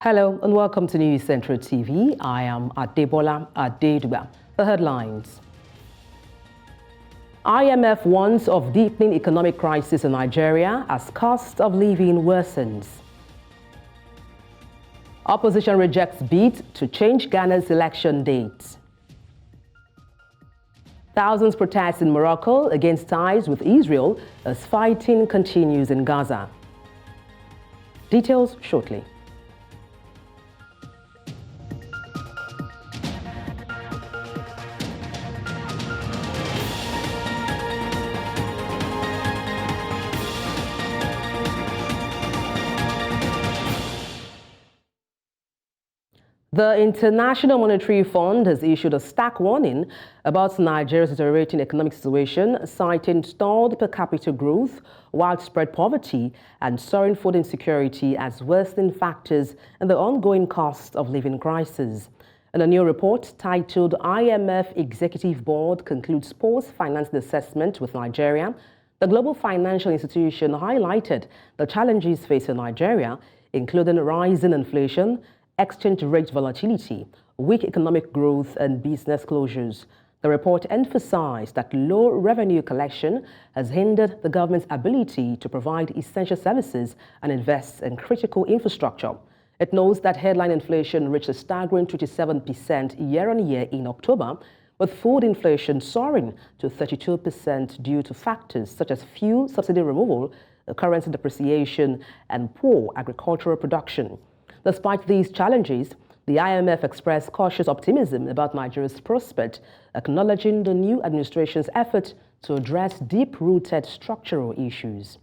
Hello and welcome to News Central TV. I am Adebola Adeduba. The headlines. IMF warns of deepening economic crisis in Nigeria as cost of living worsens. Opposition rejects bid to change Ghana's election date. Thousands protest in Morocco against ties with Israel as fighting continues in Gaza. Details shortly. The International Monetary Fund has issued a stark warning about Nigeria's deteriorating economic situation, citing stalled per capita growth, widespread poverty, and soaring food insecurity as worsening factors in the ongoing cost of living crisis. In a new report titled IMF Executive Board Concludes Post-Financing Assessment with Nigeria, the global financial institution highlighted the challenges facing Nigeria, including rising inflation, exchange rate volatility, weak economic growth, and business closures. The report emphasized that low revenue collection has hindered the government's ability to provide essential services and invest in critical infrastructure. It notes that headline inflation reached a staggering 27% year-on-year in October, with food inflation soaring to 32% due to factors such as fuel subsidy removal, currency depreciation, and poor agricultural production. Despite these challenges, the IMF expressed cautious optimism about Nigeria's prospect, acknowledging the new administration's effort to address deep-rooted structural issues.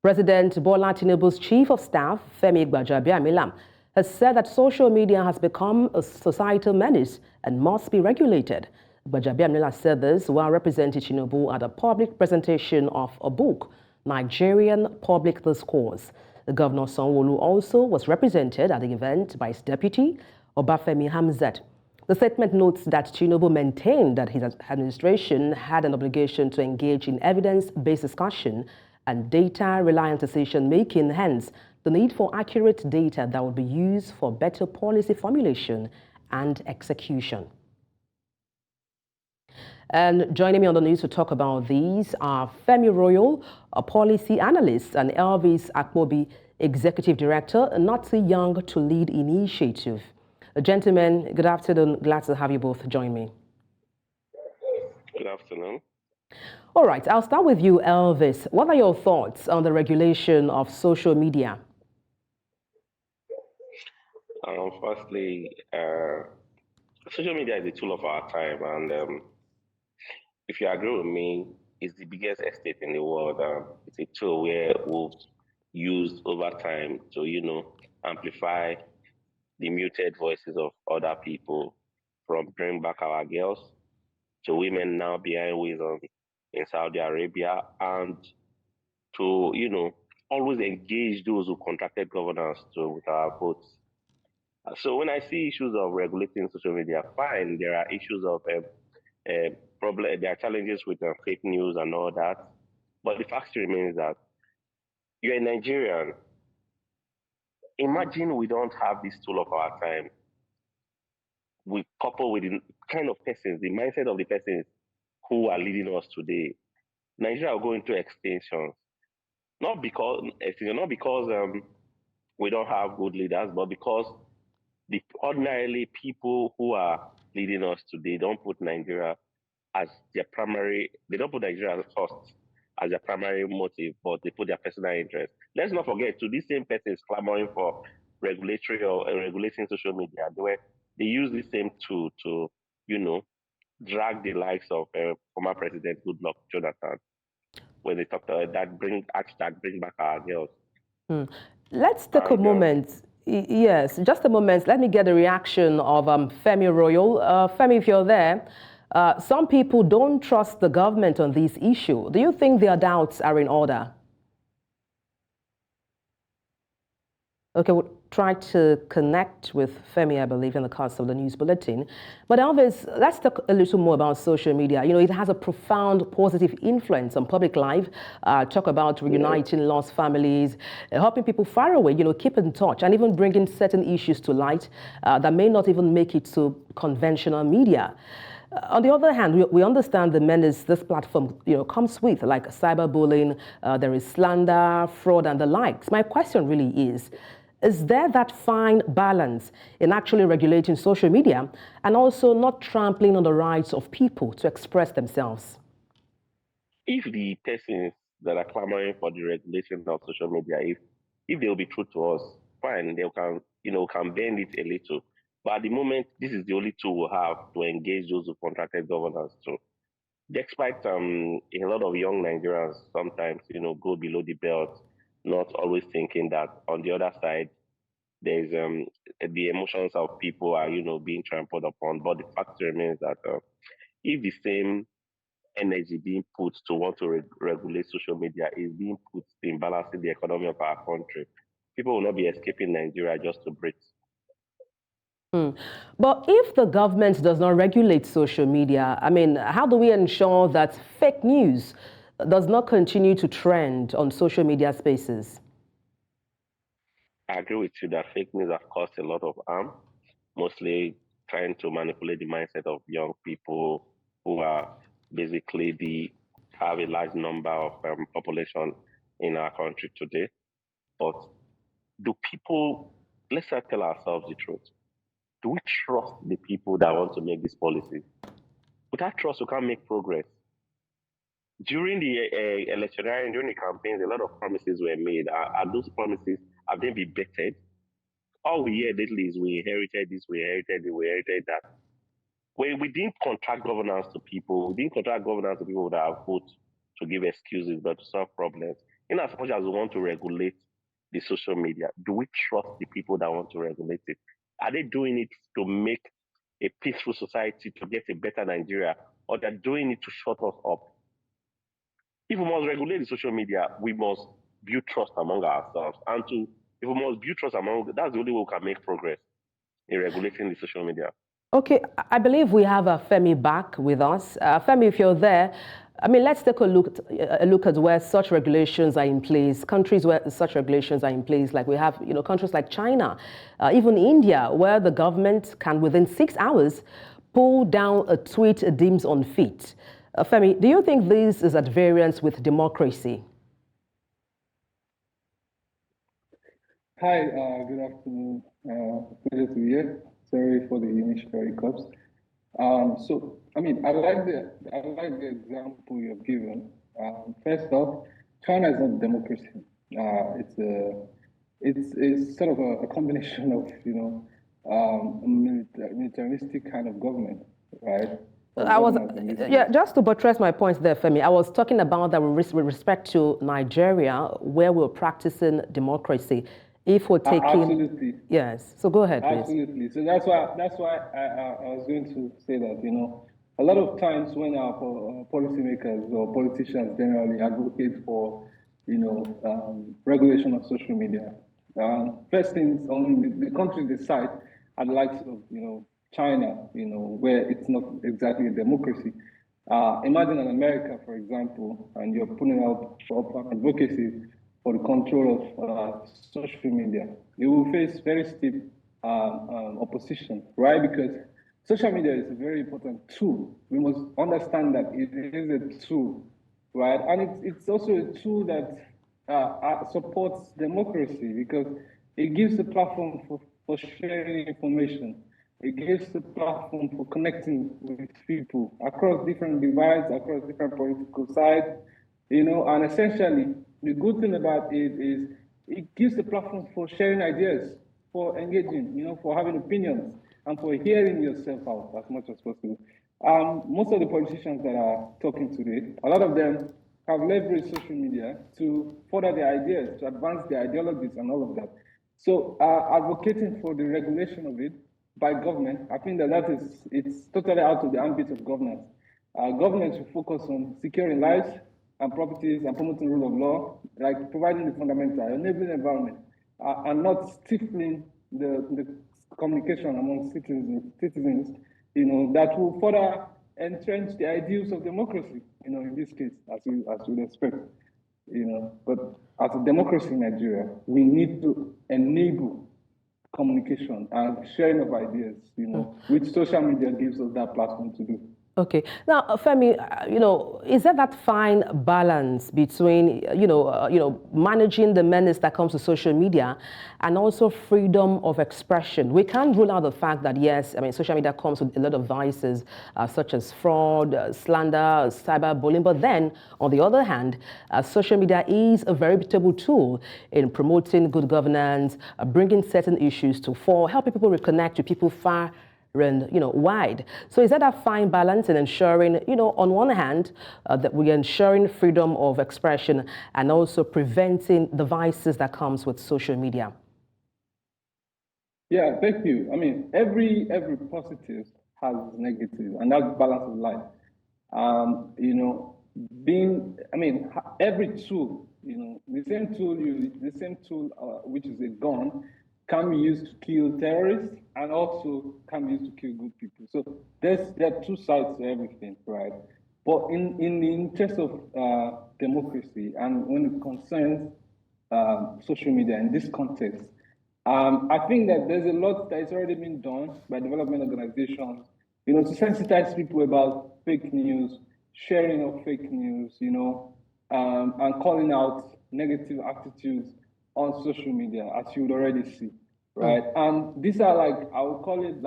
President Bola Tinubu's chief of staff, Femi Gbajabiamila, has said that social media has become a societal menace and must be regulated. Gbajabiamila said this while representing Tinubu at a public presentation of a book, Nigerian Public Discourse. Governor Sanwo-Olu also was represented at the event by his deputy, Obafemi Hamzat. The statement notes that Tinubu maintained that his administration had an obligation to engage in evidence-based discussion and data-reliant decision-making, hence the need for accurate data that would be used for better policy formulation and execution. And joining me on the news to talk about these are Femi Royal, a policy analyst, and Elvis Akpobi, executive director, Not Too Young to Lead Initiative. Gentlemen, good afternoon. Glad to have you both join me. Good afternoon. All right, I'll start with you, Elvis. What are your thoughts on the regulation of social media? Firstly, social media is a tool of our time, and if you agree with me, it's the biggest estate in the world. It's a tool where we've used over time to, amplify the muted voices of other people, from bring back our girls to women now behind wheels in Saudi Arabia, and to, always engage those who contracted governance with our votes. So when I see issues of regulating social media, fine, there are issues of there are challenges with fake news and all that. But the fact remains that you're a Nigerian. Imagine we don't have this tool of our time. We couple with the kind of persons, the mindset of the persons who are leading us today. Nigeria will go into extinction. Not because we don't have good leaders, but because the ordinarily people who are leading us today don't put Nigeria as their primary, they don't put Nigeria first as their primary motive, but they put their personal interest. Let's not forget, to these same persons clamoring for regulatory or regulating social media, they use the same tool to, drag the likes of former President Goodluck Jonathan when they talked about that bring back our girls. Let's take a moment. Yes, just a moment. Let me get the reaction of Femi Royal. Femi, if you're there, some people don't trust the government on this issue. Do you think their doubts are in order? Okay, we'll try to connect with Femi, I believe, in the course of the news bulletin. But Elvis, let's talk a little more about social media. You know, it has a profound positive influence on public life. Talk about reuniting lost families, helping people far away, you know, keep in touch, and even bringing certain issues to light that may not even make it to conventional media. On the other hand, we understand the menace this platform, you know, comes with, like cyberbullying, there is slander, fraud, and the likes. My question really is there that fine balance in actually regulating social media and also not trampling on the rights of people to express themselves? If the persons that are clamoring for the regulation of social media, if they'll be true to us, fine, they can can bend it a little. But at the moment, this is the only tool we have to engage those who contracted governance to. Despite a lot of young Nigerians sometimes go below the belt, not always thinking that on the other side there's the emotions of people are being trampled upon. But the fact remains that if the same energy being put to want to regulate social media is being put in balancing the economy of our country, people will not be escaping Nigeria just to breathe. But if the government does not regulate social media, I mean, how do we ensure that fake news does not continue to trend on social media spaces? I agree with you that fake news have caused a lot of harm, mostly trying to manipulate the mindset of young people who are basically the have a large number of population in our country today. But do people, let's not tell ourselves the truth. Do we trust the people that want to make these policies? Without trust, we can't make progress. During the electioneering, during the campaigns, a lot of promises were made. Are those promises, have they been bettered? All we hear lately is we inherited this, we inherited it, we inherited that. We didn't contract governance to people. We didn't contract governance to people that have vote to give excuses, but to solve problems. In as much as we want to regulate the social media, do we trust the people that want to regulate it? Are they doing it to make a peaceful society, to get a better Nigeria, or they're doing it to shut us up? If we must regulate the social media, we must build trust among ourselves. And if we must build trust among, that's the only way we can make progress in regulating the social media. Okay, I believe we have Femi back with us. Femi, if you're there, I mean, let's take a look at where such regulations are in place, countries where such regulations are in place, like we have, countries like China, even India, where the government can, within 6 hours, pull down a tweet deemed unfit. Femi, do you think this is at variance with democracy? Hi, good afternoon. Pleasure to be here. Sorry for the initial hiccups. So, I mean, I like the example you've given. First off, China is not a democracy. It's sort of a combination of militaristic kind of government, right? Just to buttress my points there, Femi, I was talking about that with respect to Nigeria, where we're practicing democracy. If we're taking, absolutely, yes. So go ahead, please. Absolutely. So that's why I was going to say that a lot of times when our policymakers or politicians generally advocate for regulation of social media, first things on the countries they cite are the likes of China, where it's not exactly a democracy. Imagine in America, for example, and you're putting out for advocacy for the control of social media. You will face very steep opposition, right? Because social media is a very important tool. We must understand that it is a tool, right? And it's also a tool that supports democracy because it gives a platform for sharing information. It gives a platform for connecting with people across different divides, across different political sides, and essentially, the good thing about it is it gives a platform for sharing ideas, for engaging, for having opinions, and for hearing yourself out as much as possible. Most of the politicians that are talking today, a lot of them have leveraged social media to further their ideas, to advance their ideologies and all of that. So advocating for the regulation of it by government, I think it's totally out of the ambit of governance. Government should focus on securing lives and properties and promoting rule of law, like providing the fundamental enabling environment and not stifling the communication among citizens, that will further entrench the ideals of democracy, in this case, as you would expect, But as a democracy in Nigeria, we need to enable communication and sharing of ideas, which social media gives us that platform to do. Okay. Now, Femi, is there that fine balance between, managing the menace that comes to social media and also freedom of expression? We can't rule out the fact that, yes, social media comes with a lot of vices, such as fraud, slander, cyberbullying. But then, on the other hand, social media is a very reputable tool in promoting good governance, bringing certain issues to fore, helping people reconnect with people far and wide. So is that a fine balance in ensuring, on one hand, that we are ensuring freedom of expression and also preventing the vices that comes with social media? Yeah, thank you. Every positive has negative, and that's balance of life. Every tool, the same tool, which is a gun, can be used to kill terrorists and also can be used to kill good people. So there are two sides to everything, right? But in the interest of democracy and when it concerns social media in this context, I think that there's a lot that has already been done by development organizations, to sensitize people about fake news, sharing of fake news, and calling out negative attitudes on social media, as you would already see, right? And these are I would call it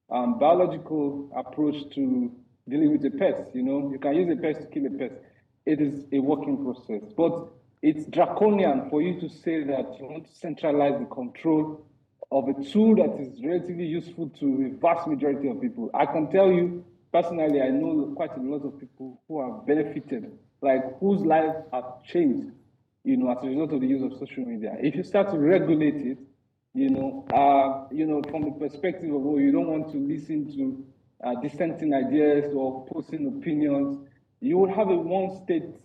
biological approach to dealing with a pest. You can use a pest to kill a pest. It is a working process, but it's draconian for you to say that you want to centralize the control of a tool that is relatively useful to a vast majority of people. I can tell you personally, I know quite a lot of people who have benefited, whose lives have changed, as a result of the use of social media. If you start to regulate it, from the perspective of, you don't want to listen to dissenting ideas or posting opinions, you would have a one-state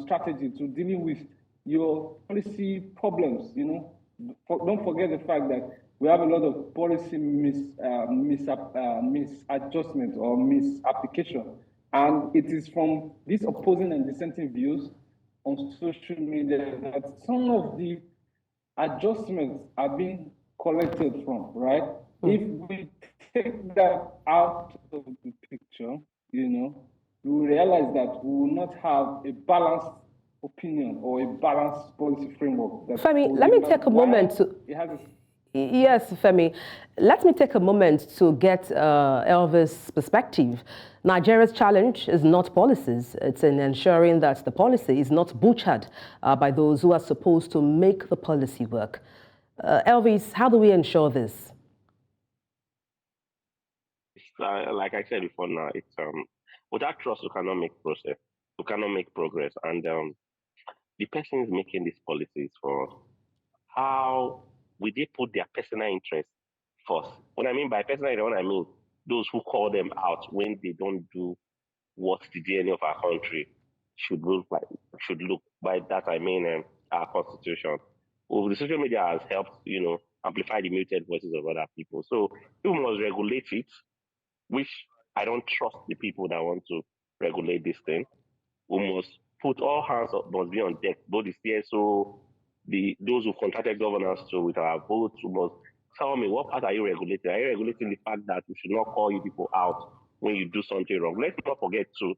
strategy to dealing with your policy problems. Don't forget the fact that we have a lot of policy misadjustment or misapplication, and it is from these opposing and dissenting views on social media that some of the adjustments are being collected from, right? If we take that out of the picture, we will realize that we will not have a balanced opinion or a balanced policy framework. Femi, let me take a moment to... Yes, Femi. Let me take a moment to get Elvis' perspective. Nigeria's challenge is not policies. It's in ensuring that the policy is not butchered by those who are supposed to make the policy work. Elvis, how do we ensure this? Like I said before now, it's without trust, you cannot make process. You cannot make progress. And the person is making these policies for how will they put their personal interest first? What I mean by personal interest, what I mean, those who call them out when they don't do what the DNA of our country should look like. Should look. By that I mean our constitution. Well, the social media has helped, amplify the muted voices of other people. So we must regulate it, which I don't trust the people that want to regulate this thing. We must put all hands must be on deck, both the CSO, those who contracted governance to with our votes. We must tell me, what part are you regulating? Are you regulating the fact that we should not call you people out when you do something wrong? Let's not forget to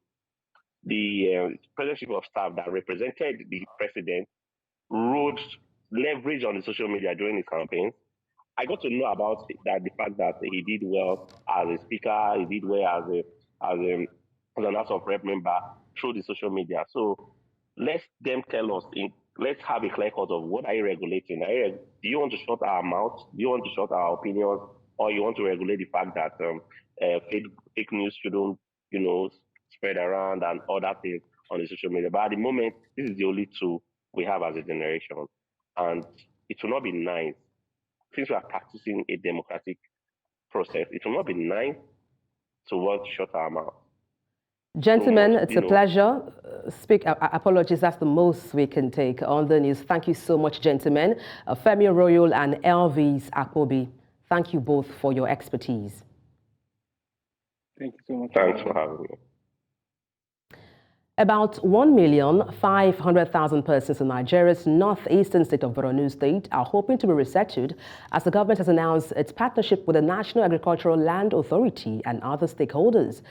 the president chief of staff that represented the president wrote leverage on the social media during his campaigns. I got to know about that, the fact that he did well as a speaker, he did well as an House of Rep member through the social media. So let them tell us. Let's have a clear cut of what are you regulating. Do you want to shut our mouths? Do you want to shut our opinions, or you want to regulate the fact that fake news shouldn't, spread around and other things on the social media? But at the moment, this is the only tool we have as a generation, and it will not be nice since we are practicing a democratic process. It will not be nice to want to shut our mouth. Gentlemen, much, it's a pleasure. Apologies, that's the most we can take on the news. Thank you so much, gentlemen. Femi Royal and Elvis Akpobi, thank you both for your expertise. Thank you so much. Thanks for having me. About 1,500,000 persons in Nigeria's northeastern state of Boron State are hoping to be resettled as the government has announced its partnership with the National Agricultural Land Authority and other stakeholders.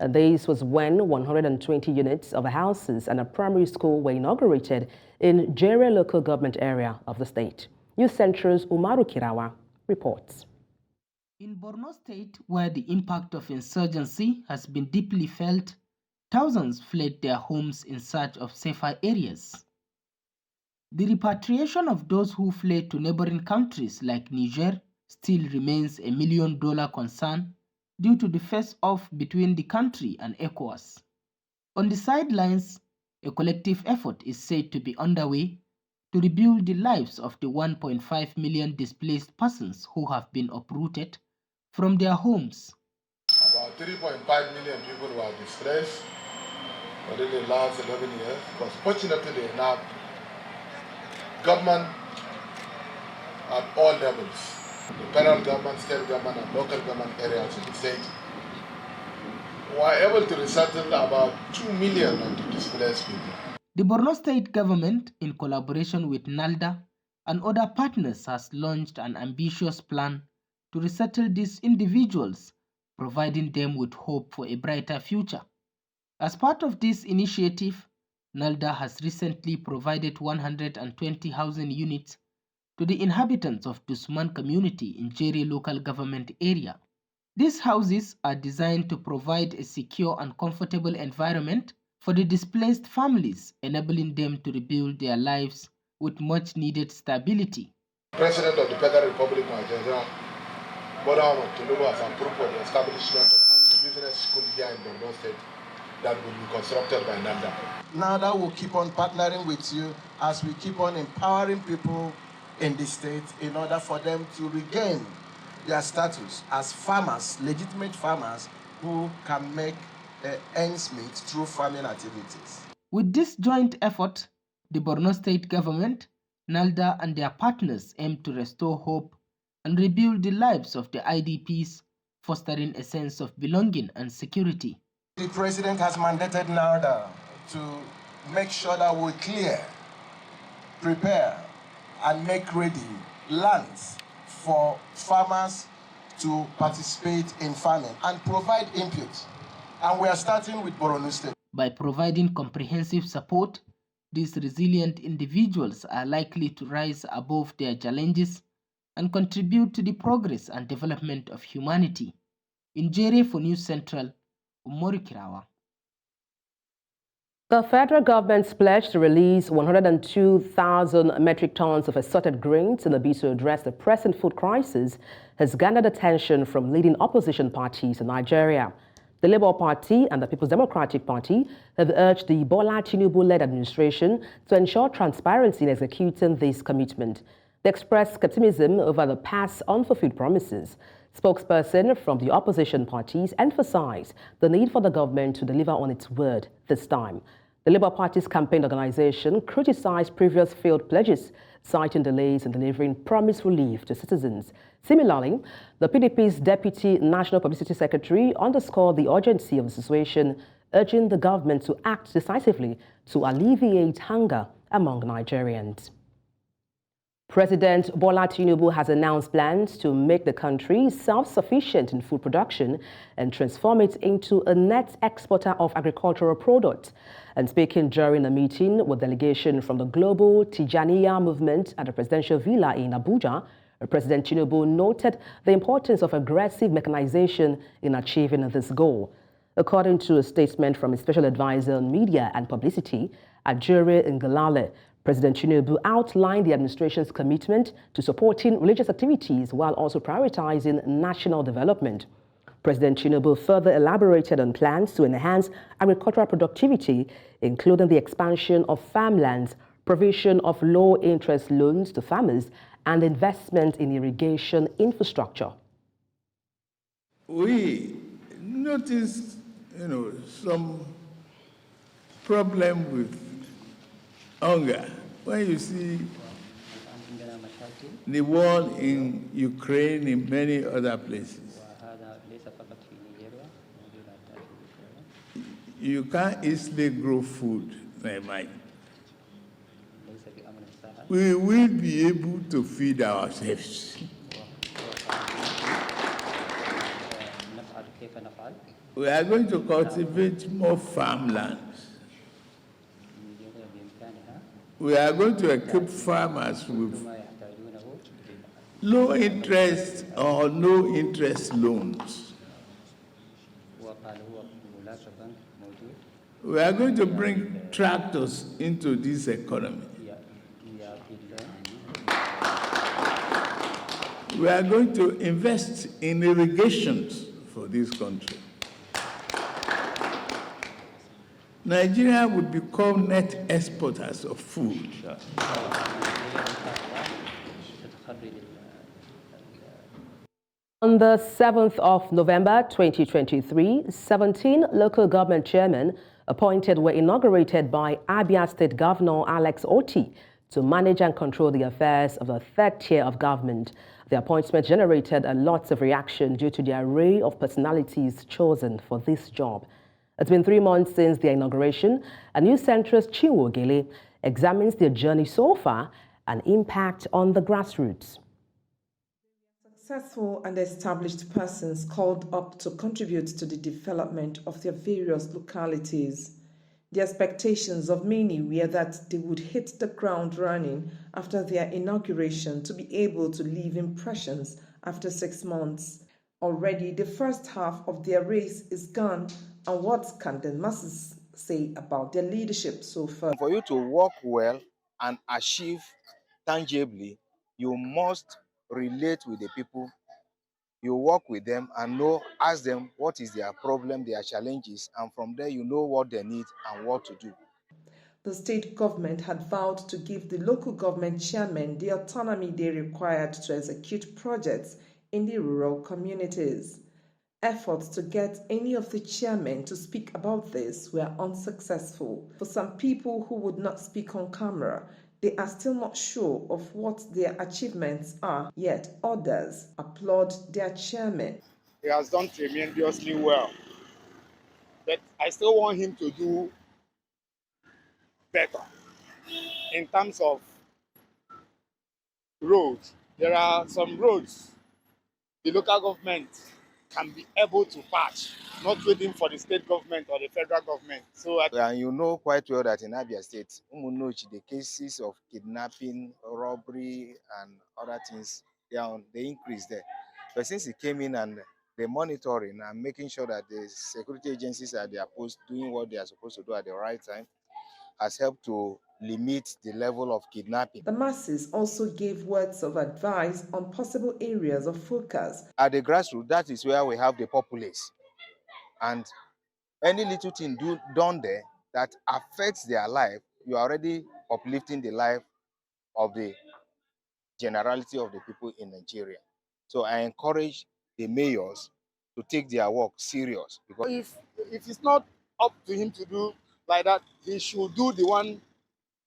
This was when 120 units of houses and a primary school were inaugurated in Jere local government area of the state. News Central's Umaru Kirawa reports. In Boron State, where the impact of insurgency has been deeply felt, thousands fled their homes in search of safer areas. The repatriation of those who fled to neighboring countries like Niger still remains a $1 million concern due to the face-off between the country and ECOWAS. On the sidelines, a collective effort is said to be underway to rebuild the lives of the 1.5 million displaced persons who have been uprooted from their homes. About 3.5 million people were displaced within the last 11 years, but fortunately enough, government at all levels, the federal government, state government, and local government areas in the state, were able to resettle about 2 million of the displaced people. The Boron State government, in collaboration with NALDA and other partners, has launched an ambitious plan to resettle these individuals, providing them with hope for a brighter future. As part of this initiative, NALDA has recently provided 120 housing units to the inhabitants of Dusman community in Jere local government area. These houses are designed to provide a secure and comfortable environment for the displaced families, enabling them to rebuild their lives with much needed stability. President of the Federal Republic of Nigeria, Boron Tinubu, has approved for the establishment of a business school here in Boron State that will be constructed by NALDA. NALDA will keep on partnering with you as we keep on empowering people in the state in order for them to regain their status as farmers, legitimate farmers who can make ends meet through farming activities. With this joint effort, the Boron State government, NALDA and their partners aim to restore hope and rebuild the lives of the IDPs, fostering a sense of belonging and security. The president has mandated NALDA to make sure that we clear, prepare, and make ready lands for farmers to participate in farming and provide input. And we are starting with Boron State. By providing comprehensive support, these resilient individuals are likely to rise above their challenges and contribute to the progress and development of humanity. In Jere for News Central, Umaru Kirawa. The federal government's pledge to release 102,000 metric tons of assorted grains in a bid to address the pressing food crisis has garnered attention from leading opposition parties in Nigeria. The Labour Party and the People's Democratic Party have urged the Bola Tinubu-led administration to ensure transparency in executing this commitment. They expressed skepticism over the past unfulfilled promises. Spokesperson from the opposition parties emphasized the need for the government to deliver on its word this time. The Labour Party's campaign organization criticized previous failed pledges, citing delays in delivering promised relief to citizens. Similarly, the PDP's Deputy National Publicity Secretary underscored the urgency of the situation, urging the government to act decisively to alleviate hunger among Nigerians. President Bola Tinubu has announced plans to make the country self-sufficient in food production and transform it into a net exporter of agricultural products. And speaking during a meeting with delegation from the Global Tijaniya movement at the presidential villa in Abuja, President Tinubu noted the importance of aggressive mechanization in achieving this goal. According to a statement from his special advisor on media and publicity, Ajure Ngalale, President Tinubu outlined the administration's commitment to supporting religious activities while also prioritizing national development. President Tinubu further elaborated on plans to enhance agricultural productivity, including the expansion of farmlands, provision of low-interest loans to farmers, and investment in irrigation infrastructure. We noticed, some problem with hunger. When you see the war in Ukraine, in many other places, you can't easily grow food. We will be able to feed ourselves. We are going to cultivate more farmlands. We are going to equip farmers with low interest or no interest loans. We are going to bring tractors into this economy. We are going to invest in irrigations for this country. Nigeria would become net exporters of food. On the 7th of November 2023, 17 local government chairmen appointed were inaugurated by Abia State Governor Alex Oti to manage and control the affairs of the third tier of government. The appointment generated a lot of reaction due to the array of personalities chosen for this job. It's been 3 months since their inauguration, and News Central's Chinwo Ogele examines their journey so far and impact on the grassroots. Successful and established persons called up to contribute to the development of their various localities. The expectations of many were that they would hit the ground running after their inauguration to be able to leave impressions after 6 months. Already, the first half of their race is gone, and what can the masses say about their leadership so far? For you to work well and achieve tangibly, you must relate with the people. You work with them and ask them what is their problem, their challenges, and from there you know what they need and what to do. The state government had vowed to give the local government chairmen the autonomy they required to execute projects in the rural communities. Efforts to get any of the chairmen to speak about this were unsuccessful. For some people who would not speak on camera, they are still not sure of what their achievements are, yet others applaud their chairman. He has done tremendously well, but I still want him to do better in terms of roads. There are some roads the local government can be able to patch, not waiting for the state government or the federal government. And you know quite well that in Abia State, the cases of kidnapping, robbery, and other things, they increased there. But since he came in and the monitoring and making sure that the security agencies at their post doing what they are supposed to do at the right time has helped to limit the level of kidnapping. The masses also gave words of advice on possible areas of focus. At the grassroots, that is where we have the populace. And any little thing done there that affects their life, you are already uplifting the life of the generality of the people in Nigeria. So I encourage the mayors to take their work serious. Because if it's not up to him to do like that, he should do the one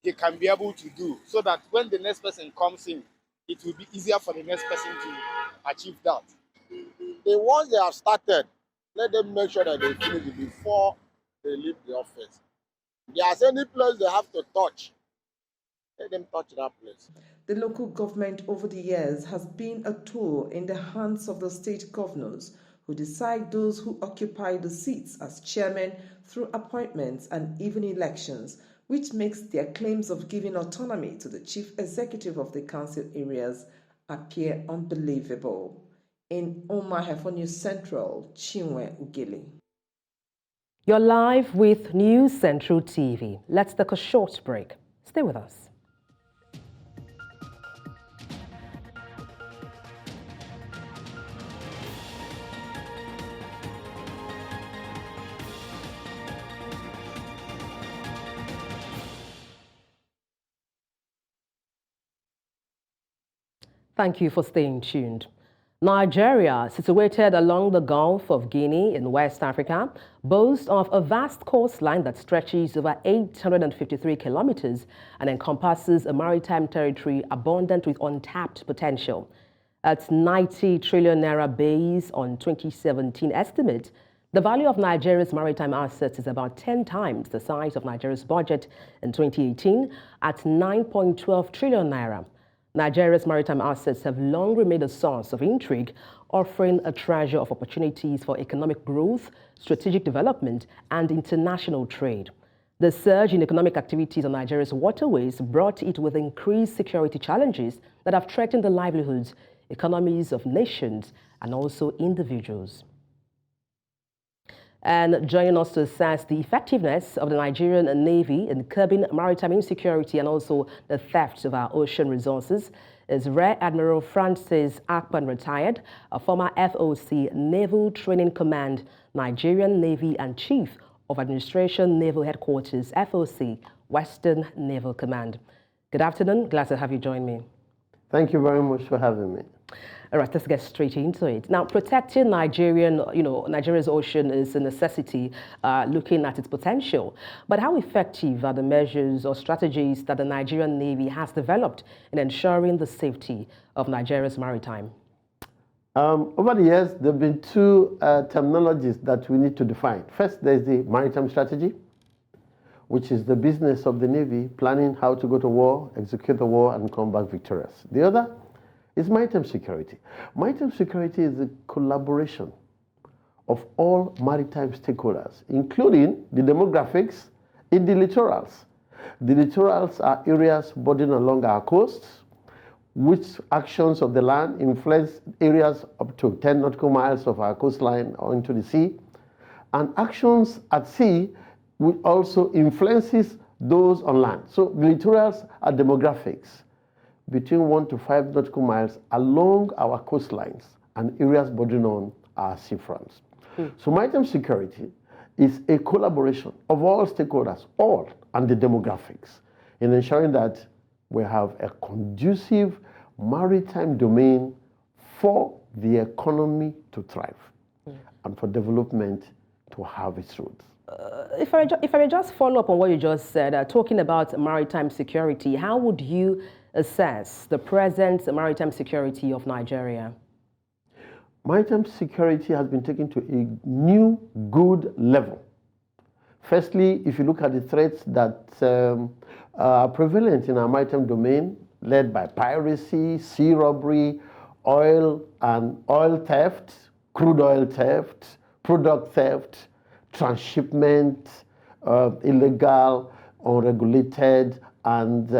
he can be able to do, so that when the next person comes in, it will be easier for the next person to achieve that. The ones they have started, let them make sure that they finish it before they leave the office. If there's any place they have to touch, let them touch that place. The local government over the years has been a tool in the hands of the state governors who decide those who occupy the seats as chairmen through appointments and even elections, which makes their claims of giving autonomy to the chief executive of the council areas appear unbelievable. In Omaha for News Central, Chinwo Ogele. You're live with News Central TV. Let's take a short break. Stay with us. Thank you for staying tuned. Nigeria, situated along the Gulf of Guinea in West Africa, boasts of a vast coastline that stretches over 853 kilometers and encompasses a maritime territory abundant with untapped potential. At 90 trillion naira base on 2017 estimate, the value of Nigeria's maritime assets is about 10 times the size of Nigeria's budget in 2018 at 9.12 trillion naira. Nigeria's maritime assets have long remained a source of intrigue, offering a treasure of opportunities for economic growth, strategic development, and international trade. The surge in economic activities on Nigeria's waterways brought it with increased security challenges that have threatened the livelihoods, economies of nations, and also individuals. And joining us to assess the effectiveness of the Nigerian Navy in curbing maritime insecurity and also the theft of our ocean resources is Rear Admiral Francis Akpan, retired, a former FOC Naval Training Command, Nigerian Navy and Chief of Administration Naval Headquarters, FOC, Western Naval Command. Good afternoon. Glad to have you join me. Thank you very much for having me. All right, let's get straight into it. Now, protecting Nigeria's ocean is a necessity, looking at its potential. But how effective are the measures or strategies that the Nigerian Navy has developed in ensuring the safety of Nigeria's maritime? Over the years, there have been two terminologies that we need to define. First, there's the maritime strategy, which is the business of the Navy, planning how to go to war, execute the war, and come back victorious. The other is maritime security. Maritime security is a collaboration of all maritime stakeholders, including the demographics in the littorals. The littorals are areas bordering along our coasts, which actions of the land influence areas up to 10 nautical miles of our coastline or into the sea. And actions at sea which also influences those on land. So the littorals are demographics between 1 to 5 nautical miles along our coastlines and areas bordering on our seafronts. So maritime security is a collaboration of all stakeholders, all, and the demographics, in ensuring that we have a conducive maritime domain for the economy to thrive and for development to have its roots. If I may just follow up on what you just said, talking about maritime security, how would you assess the present maritime security of Nigeria? Maritime security has been taken to a new, good level. Firstly, if you look at the threats that are prevalent in our maritime domain, led by piracy, sea robbery, oil theft, crude oil theft, product theft, transshipment, illegal, unregulated, and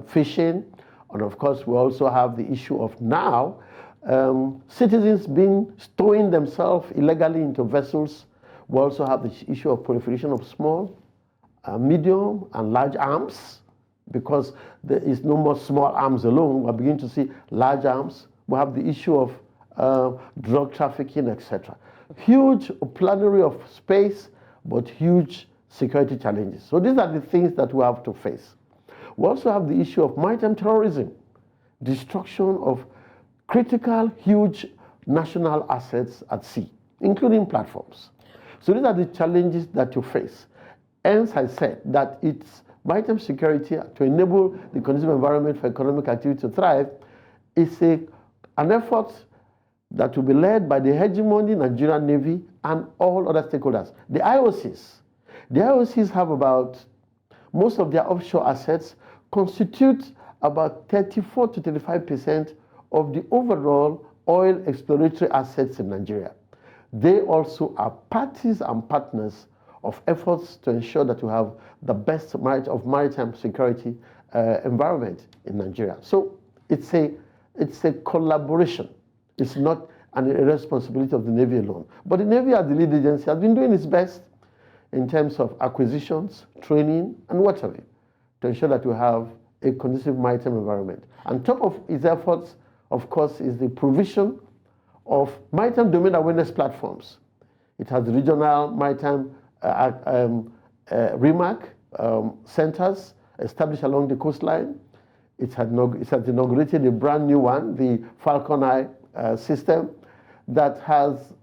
fishing. And of course, we also have the issue of now citizens stowing themselves illegally into vessels. We also have the issue of proliferation of small, medium, and large arms, because there is no more small arms alone. We're beginning to see large arms. We have the issue of drug trafficking, etc. Huge plenary of space, but huge security challenges. So these are the things that we have to face. We also have the issue of maritime terrorism, destruction of critical, huge national assets at sea, including platforms. So these are the challenges that you face. Hence, I said that it's maritime security to enable the conducive environment for economic activity to thrive is an effort that will be led by the hegemony Nigerian Navy and all other stakeholders. The IOCs have most of their offshore assets constitute about 34 to 35% of the overall oil exploratory assets in Nigeria. They also are parties and partners of efforts to ensure that we have the best maritime security environment in Nigeria. So it's a collaboration. It's not a responsibility of the Navy alone. But the Navy, as the lead agency, has been doing its best in terms of acquisitions, training, and whatever, to ensure that we have a conducive maritime environment. On top of its efforts, of course, is the provision of maritime domain awareness platforms. It has regional maritime REMAC centers established along the coastline. it has inaugurated a brand new one, the Falcon Eye system, that has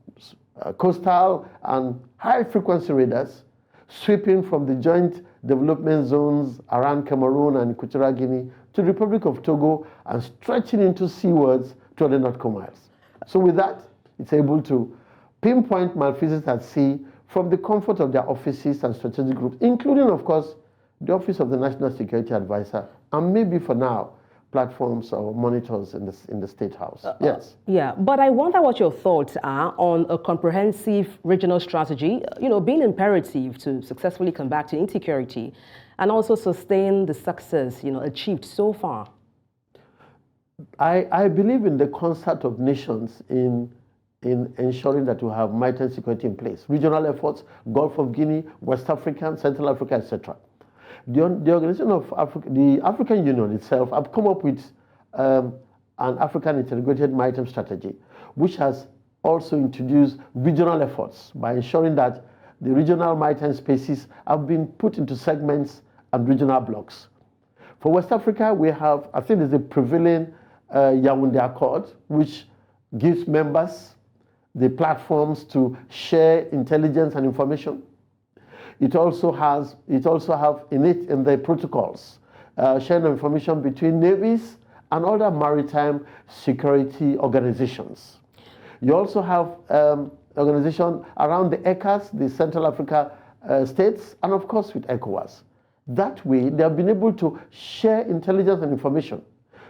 coastal and high-frequency radars sweeping from the joint development zones around Cameroon and Equatorial Guinea to the Republic of Togo and stretching into seawards 200 nautical miles. So with that, it's able to pinpoint malfeasance at sea from the comfort of their offices and strategic groups, including, of course, the Office of the National Security Advisor, and maybe for now, platforms or monitors in the State House. Yes. Yeah, but I wonder what your thoughts are on a comprehensive regional strategy, being imperative to successfully combat insecurity and also sustain the success, achieved so far. I believe in the concert of nations in ensuring that we have maritime security in place. Regional efforts, Gulf of Guinea, West Africa, Central Africa, etc. The Organization of Africa, the African Union itself, have come up with an African integrated maritime strategy, which has also introduced regional efforts by ensuring that the regional maritime spaces have been put into segments and regional blocks. For West Africa, we have, I think, there's a prevailing Yaoundé Accord, which gives members the platforms to share intelligence and information. It also have in it in the protocols sharing information between navies and other maritime security organizations. You also have organization around the ECAs, the Central Africa states, and of course with ECOWAS. That way, they have been able to share intelligence and information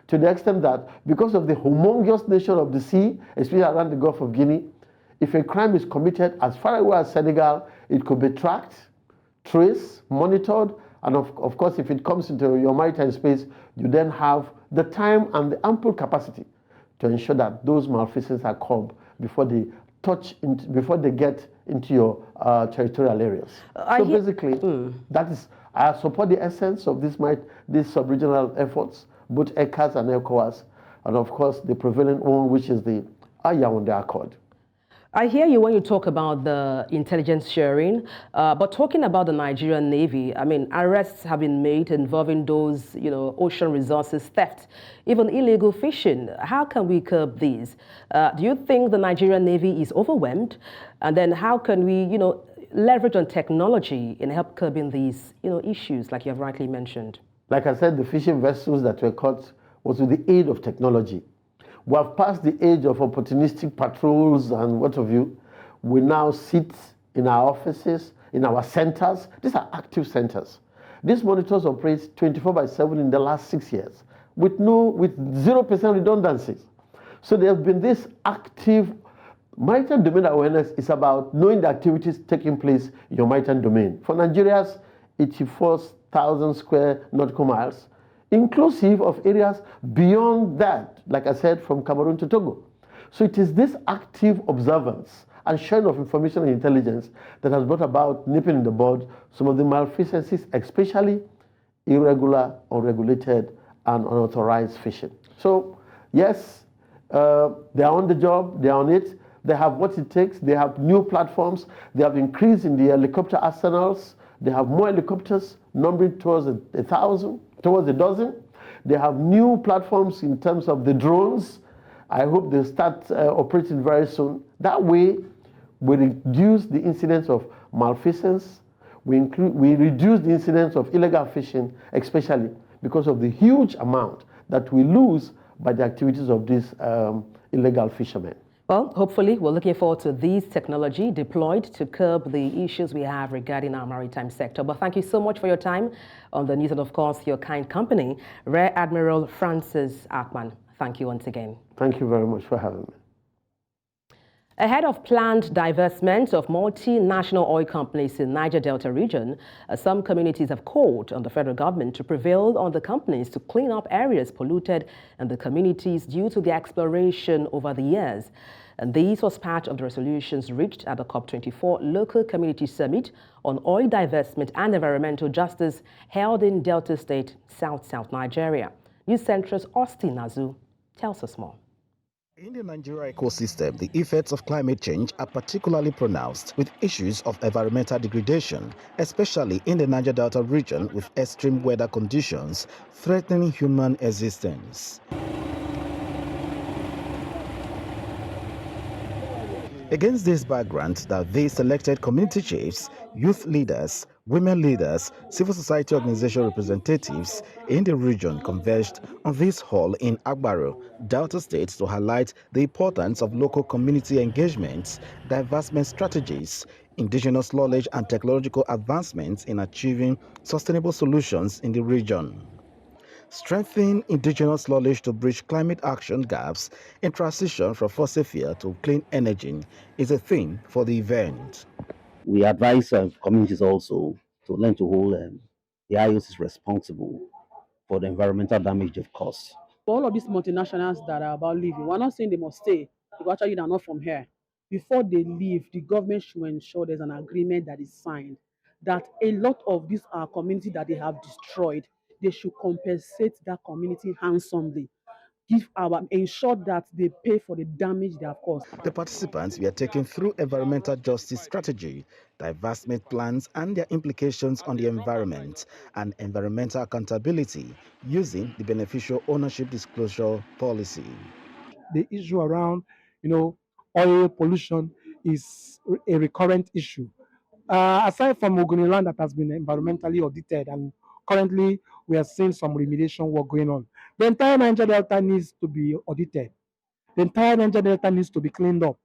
to the extent that because of the humongous nature of the sea, especially around the Gulf of Guinea, if a crime is committed as far away as Senegal, it could be tracked, traced, monitored, and of course, if it comes into your maritime space, you then have the time and the ample capacity to ensure that those malfeasance are curbed before they get into your territorial areas. So basically, that is, I support the essence of these sub-regional efforts, both ECAs and ECOWAS, and of course the prevailing one, which is the Yaoundé Accord. I hear you when you talk about the intelligence sharing, but talking about the Nigerian Navy, I mean, arrests have been made involving those, ocean resources theft, even illegal fishing. How can we curb these? Do you think the Nigerian Navy is overwhelmed? And then how can we, leverage on technology in help curbing these, issues, like you have rightly mentioned? Like I said, the fishing vessels that were caught was with the aid of technology. We have passed the age of opportunistic patrols and what have you. We now sit in our offices, in our centers. These are active centers. These monitors operate 24/7 in the last 6 years with 0% redundancies. So there has been this active maritime domain awareness. Is about knowing the activities taking place in your maritime domain. For Nigeria's 84,000 square nautical miles, inclusive of areas beyond that, like I said, from Cameroon to Togo. So it is this active observance and sharing of information and intelligence that has brought about nipping in the bud some of the malfeasances, especially irregular, unregulated, and unauthorized fishing. So yes, they are on the job, they are on it, they have what it takes, they have new platforms, they have increased in the helicopter arsenals, they have more helicopters, numbering towards 1,000, towards a dozen. They have new platforms in terms of the drones. I hope they start operating very soon. That way, we reduce the incidence of malfeasance. We reduce the incidence of illegal fishing, especially because of the huge amount that we lose by the activities of these illegal fishermen. Well, hopefully, we're looking forward to these technology deployed to curb the issues we have regarding our maritime sector. But thank you so much for your time on the news and, of course, your kind company. Rear Admiral Francis Akpan, thank you once again. Thank you very much for having me. Ahead of planned divestment of multinational oil companies in Niger Delta region, some communities have called on the federal government to prevail on the companies to clean up areas polluted in the communities due to the exploration over the years. And this was part of the resolutions reached at the COP24 Local Community Summit on Oil Divestment and Environmental Justice held in Delta State, South Nigeria. News Central's Austin Nazu tells us more. In the Nigeria ecosystem, the effects of climate change are particularly pronounced, with issues of environmental degradation, especially in the Niger Delta region, with extreme weather conditions threatening human existence. Against this background, they selected community chiefs, youth leaders, women leaders, civil society organization representatives in the region converged on this hall in Agbaro, Delta State, to highlight the importance of local community engagements, divestment strategies, indigenous knowledge and technological advancements in achieving sustainable solutions in the region. Strengthening indigenous knowledge to bridge climate action gaps in transition from fossil fuel to clean energy is a theme for the event. We advise communities also to learn to hold the IOCs responsible for the environmental damage they've caused. For all of these multinationals that are about leaving, we're not saying they must stay, because actually they're not from here. Before they leave, the government should ensure there's an agreement that is signed, that a lot of these are community that they have destroyed, they should compensate that community handsomely. Ensure that they pay for the damage they have caused. The participants were taken through environmental justice strategy, divestment plans and their implications on the environment, and environmental accountability using the beneficial ownership disclosure policy. The issue around, oil pollution is a recurrent issue. Aside from Ogoniland that has been environmentally audited, and currently we are seeing some remediation work going on, the entire Niger Delta needs to be audited. The entire Niger Delta needs to be cleaned up.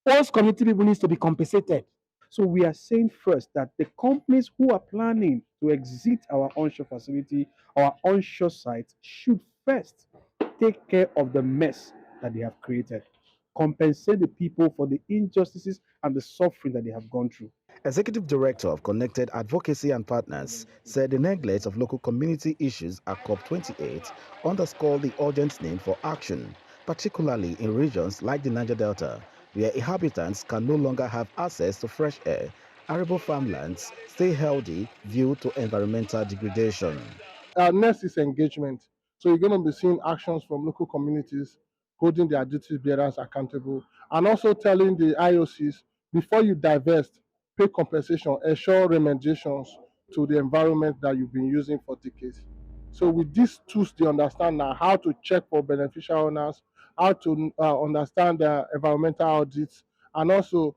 Host community people needs to be compensated. So we are saying first that the companies who are planning to exit our onshore facility, our onshore sites, should first take care of the mess that they have created. Compensate the people for the injustices and the suffering that they have gone through. Executive Director of Connected Advocacy and Partners said the neglect of local community issues at COP28 underscored the urgent need for action, particularly in regions like the Niger Delta, where inhabitants can no longer have access to fresh air, arable farmlands, stay healthy due to environmental degradation. Next is engagement. So you're going to be seeing actions from local communities holding their duty bearers accountable, and also telling the IOCs, before you divest, pay compensation, ensure remediations to the environment that you've been using for decades. So with these tools, they understand now how to check for beneficial owners, how to understand the environmental audits, and also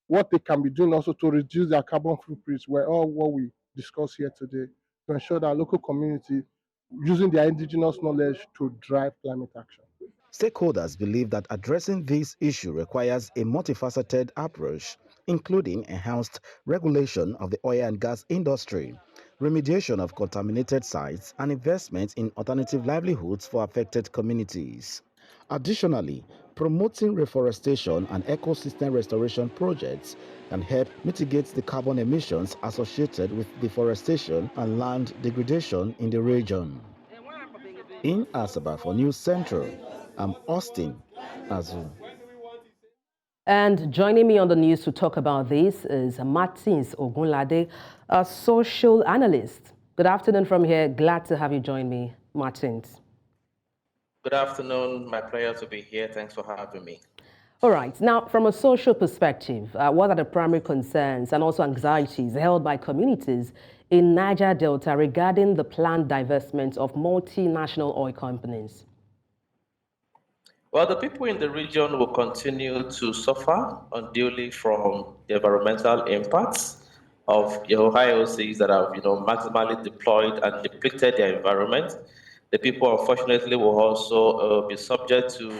what they can be doing also to reduce their carbon footprints, were all what we discussed here today, to ensure that local community using their indigenous knowledge to drive climate action. Stakeholders believe that addressing this issue requires a multifaceted approach, including enhanced regulation of the oil and gas industry, remediation of contaminated sites, and investment in alternative livelihoods for affected communities. Additionally, promoting reforestation and ecosystem restoration projects can help mitigate the carbon emissions associated with deforestation and land degradation in the region. In Asaba for News Central, I'm Austin Azu. And joining me on the news to talk about this is Martins Ogunlade, a social analyst. Good afternoon from here. Glad to have you join me, Martins. Good afternoon. My pleasure to be here. Thanks for having me. All right. Now, from a social perspective, what are the primary concerns and also anxieties held by communities in Niger Delta regarding the planned divestment of multinational oil companies? Well, the people in the region will continue to suffer unduly from the environmental impacts of IOCs that have, maximally deployed and depleted their environment. The people, unfortunately, will also be subject to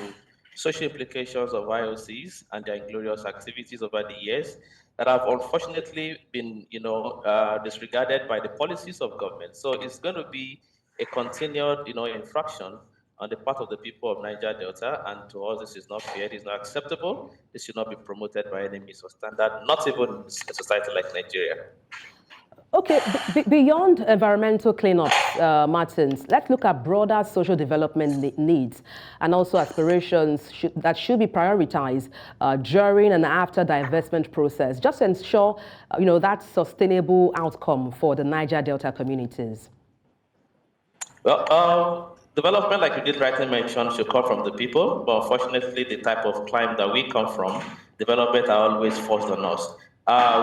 social implications of IOCs and their inglorious activities over the years that have unfortunately been, disregarded by the policies of government. So it's going to be a continued, infraction on the part of the people of Niger Delta, and to us, this is not fair, it is not acceptable, this should not be promoted by any means or standard, not even in a society like Nigeria. Okay, beyond environmental cleanups, Martins, let's look at broader social development needs and also aspirations that should be prioritized during and after divestment process, just to ensure, that sustainable outcome for the Niger Delta communities. Well, Development, like you did rightly mention, should come from the people, but unfortunately, the type of climate that we come from, development are always forced on us.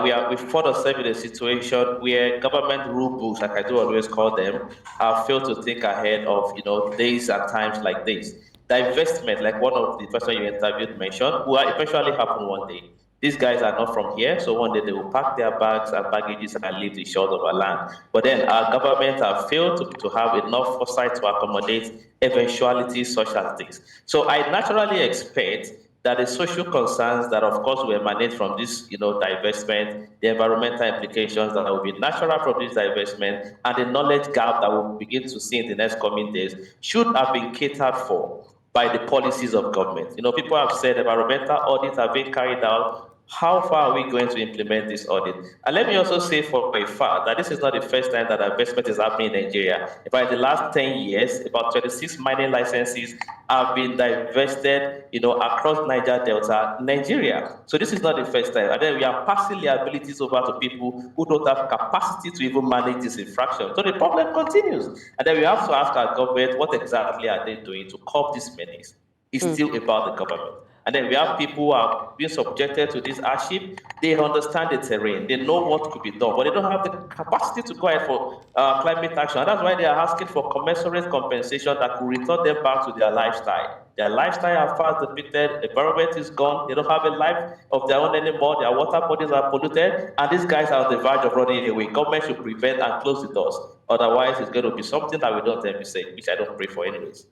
We found ourselves in a situation where government rule books, like I do always call them, have failed to think ahead of days and times like this. Divestment, like one of the person you interviewed mentioned, will eventually happen one day. These guys are not from here, so one day they will pack their bags and baggages and leave the shores of our land. But then our government have failed to have enough foresight to accommodate eventualities such as this. So I naturally expect that the social concerns that, of course, will emanate from this, divestment, the environmental implications that will be natural from this divestment, and the knowledge gap that we'll begin to see in the next coming days should have been catered for by the policies of government. People have said environmental audits are being carried out. How far are we going to implement this audit? And let me also say for a fact that this is not the first time that investment is happening in Nigeria. In fact, in the last 10 years, about 26 mining licenses have been divested, across Niger Delta, Nigeria. So this is not the first time. And then we are passing liabilities over to people who don't have capacity to even manage this infraction. So the problem continues. And then we have to ask our government, what exactly are they doing to curb this menace? It's still about the government. And then we have people who are being subjected to this hardship. They understand the terrain. They know what could be done, but they don't have the capacity to go ahead for climate action. And that's why they are asking for commensurate compensation that could return them back to their lifestyle. Their lifestyle are fast depleted. The environment is gone. They don't have a life of their own anymore. Their water bodies are polluted. And these guys are on the verge of running away. Government should prevent and close the doors. Otherwise, it's going to be something that we don't envisage, which I don't pray for anyways.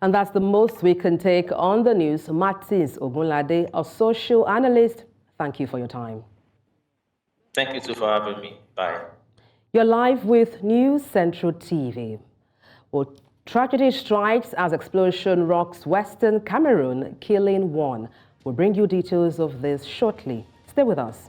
And that's the most we can take on the news. Martins Ogunlade, a social analyst, thank you for your time. Thank you too for having me. Bye. You're live with News Central TV. Well, tragedy strikes as explosion rocks Western Cameroon, killing one. We'll bring you details of this shortly. Stay with us.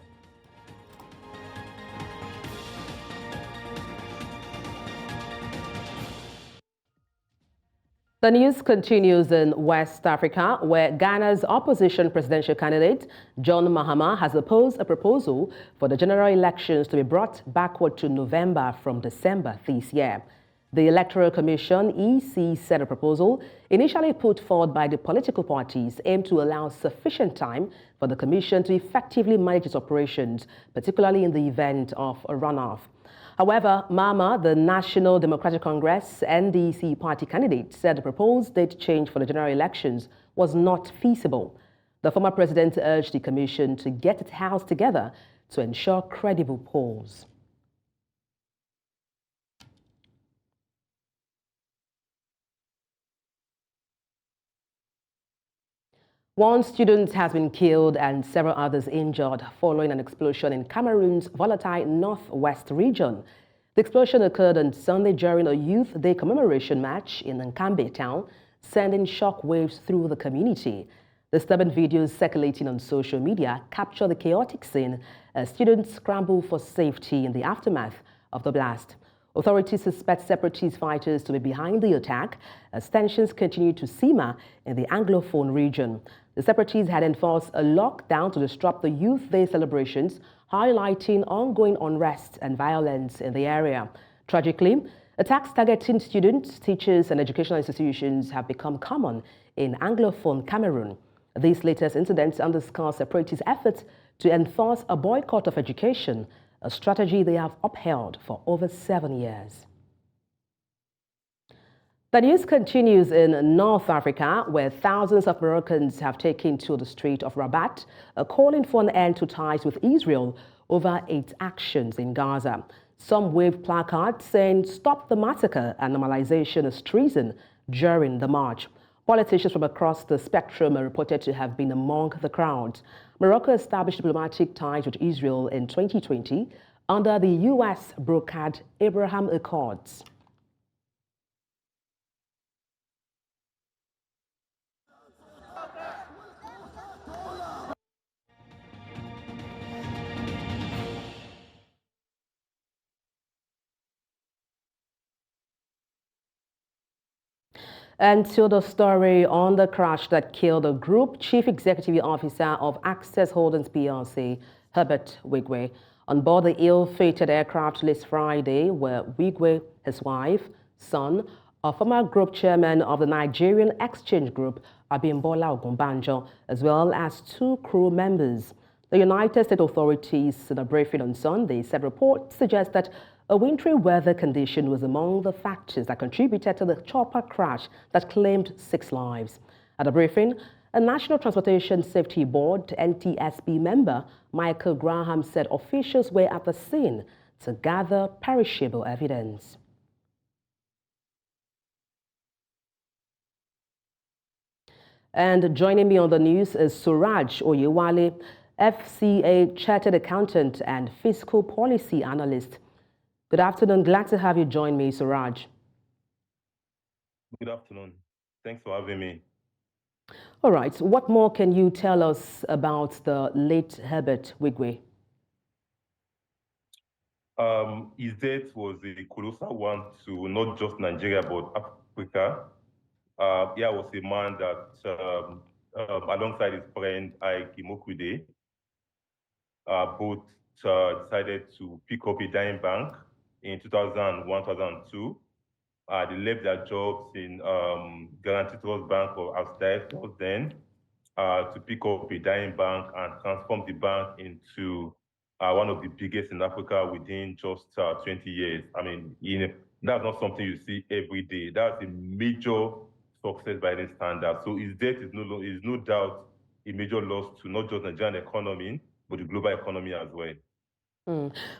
The news continues in West Africa, where Ghana's opposition presidential candidate, John Mahama, has opposed a proposal for the general elections to be brought backward to November from December this year. The Electoral Commission, EC, said a proposal initially put forward by the political parties aimed to allow sufficient time for the Commission to effectively manage its operations, particularly in the event of a runoff. However, Mahama, the National Democratic Congress NDC party candidate, said the proposed date change for the general elections was not feasible. The former president urged the commission to get its house together to ensure credible polls. One student has been killed and several others injured following an explosion in Cameroon's volatile northwest region. The explosion occurred on Sunday during a Youth Day commemoration match in Nkambe town, sending shockwaves through the community. Disturbing videos circulating on social media capture the chaotic scene as students scramble for safety in the aftermath of the blast. Authorities suspect separatist fighters to be behind the attack as tensions continue to simmer in the Anglophone region. The separatists had enforced a lockdown to disrupt the Youth Day celebrations, highlighting ongoing unrest and violence in the area. Tragically, attacks targeting students, teachers, and educational institutions have become common in Anglophone Cameroon. These latest incidents underscore separatist efforts to enforce a boycott of education, a strategy they have upheld for over 7 years. The news continues in North Africa, where thousands of Moroccans have taken to the street of Rabat, calling for an end to ties with Israel over its actions in Gaza. Some waved placards saying, "Stop the massacre and normalization is treason," during the march. Politicians from across the spectrum are reported to have been among the crowd. Morocco established diplomatic ties with Israel in 2020 under the U.S.-brokered Abraham Accords. And to the story on the crash that killed the Group Chief Executive Officer of Access Holdings PLC, Herbert Wigwe. On board the ill-fated aircraft last Friday were Wigwe, his wife, son, a former group chairman of the Nigerian Exchange Group, Abimbola Ogunbanjo, as well as 2 crew members. The United States authorities, in a briefing on Sunday, said reports suggest that a wintry weather condition was among the factors that contributed to the chopper crash that claimed 6 lives. At a briefing, a National Transportation Safety Board NTSB member, Michael Graham, said officials were at the scene to gather perishable evidence. And joining me on the news is Suraj Oyewale, FCA Chartered Accountant and Fiscal Policy Analyst. Good afternoon. Glad to have you join me, Suraj. Good afternoon. Thanks for having me. All right. What more can you tell us about the late Herbert Wigwe? His death was a colossal one to not just Nigeria, but Africa. He was a man that, alongside his friend Ike Imokwide, both decided to pick up a dime bank in 2001, 2002. They left their jobs in Guaranty Trust Bank or as directors then to pick up a dying bank and transform the bank into one of the biggest in Africa within just 20 years. I mean, that's not something you see every day. That's a major success by any standard. So his death is no doubt a major loss to not just the Nigerian economy, but the global economy as well.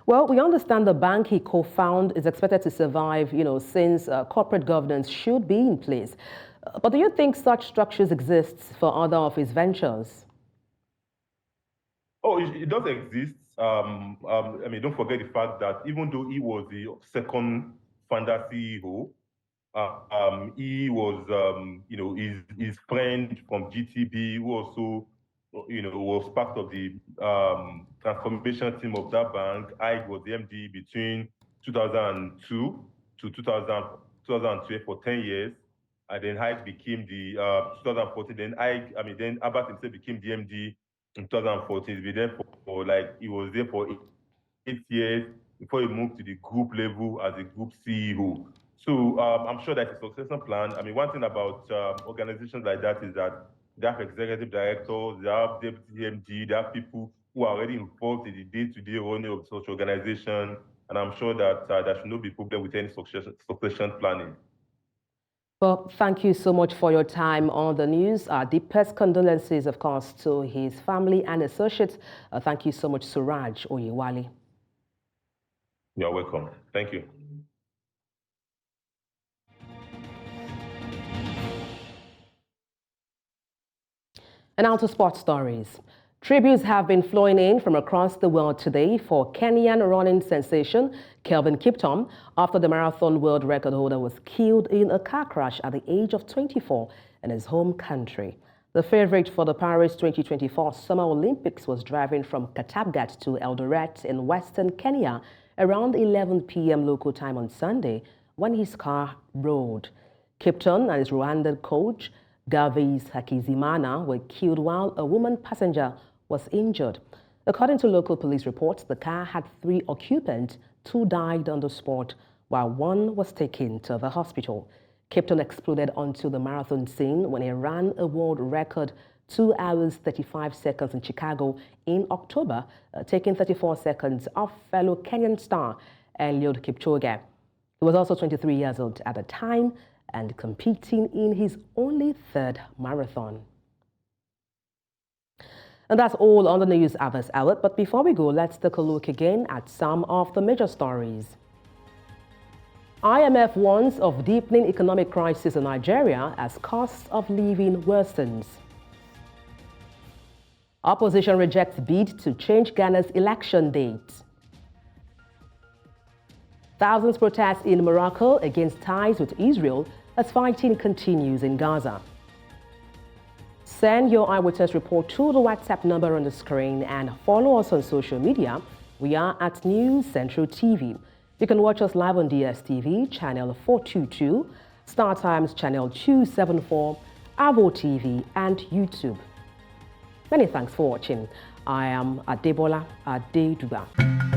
Well, we understand the bank he co-founded is expected to survive, since corporate governance should be in place. But do you think such structures exist for other of his ventures? Oh, it does exist. I mean, don't forget the fact that even though he was the second founder CEO, he was, his friend from GTB, who also, was part of the transformation team of that bank. I was the MD between 2002 to 2012 for 10 years. And then Hyde became the 2014. Then Abbas himself became the MD in 2014. He was there for 8 years before he moved to the group level as a group CEO. So I'm sure that's a succession plan. I mean, one thing about organizations like that is that they have executive directors, they have deputy MD, they have people who are already involved in the day-to-day running of such organization. And I'm sure that there should not be problem with any succession planning. Well, thank you so much for your time on the news. Our deepest condolences, of course, to his family and associates. Thank you so much, Suraj Oyewale. You're welcome. Thank you. And now to sports stories. Tributes have been flowing in from across the world today for Kenyan running sensation Kelvin Kiptom after the marathon world record holder was killed in a car crash at the age of 24 in his home country. The favorite for the Paris 2024 Summer Olympics was driving from Katapgat to Eldoret in western Kenya around 11 p.m. local time on Sunday when his car rolled. Kipton and his Rwandan coach Gavis Hakizimana were killed while a woman passenger was injured. According to local police reports, the car had 3 occupants, 2 died on the spot, while 1 was taken to the hospital. Kipton exploded onto the marathon scene when he ran a world record 2 hours 35 seconds in Chicago in October, taking 34 seconds off fellow Kenyan star Eliud Kipchoge. He was also 23 years old at the time and competing in his only 3rd marathon. And that's all on the news at this hour. But before we go, let's take a look again at some of the major stories. IMF warns of deepening economic crisis in Nigeria as cost of living worsens. Opposition rejects bid to change Ghana's election date. Thousands protest in Morocco against ties with Israel as fighting continues in Gaza. Send your eyewitness report to the WhatsApp number on the screen and follow us on social media. We are at News Central TV. You can watch us live on DSTV, channel 422, Star Times, channel 274, Avo TV, and YouTube. Many thanks for watching. I am Adebola Adeduba.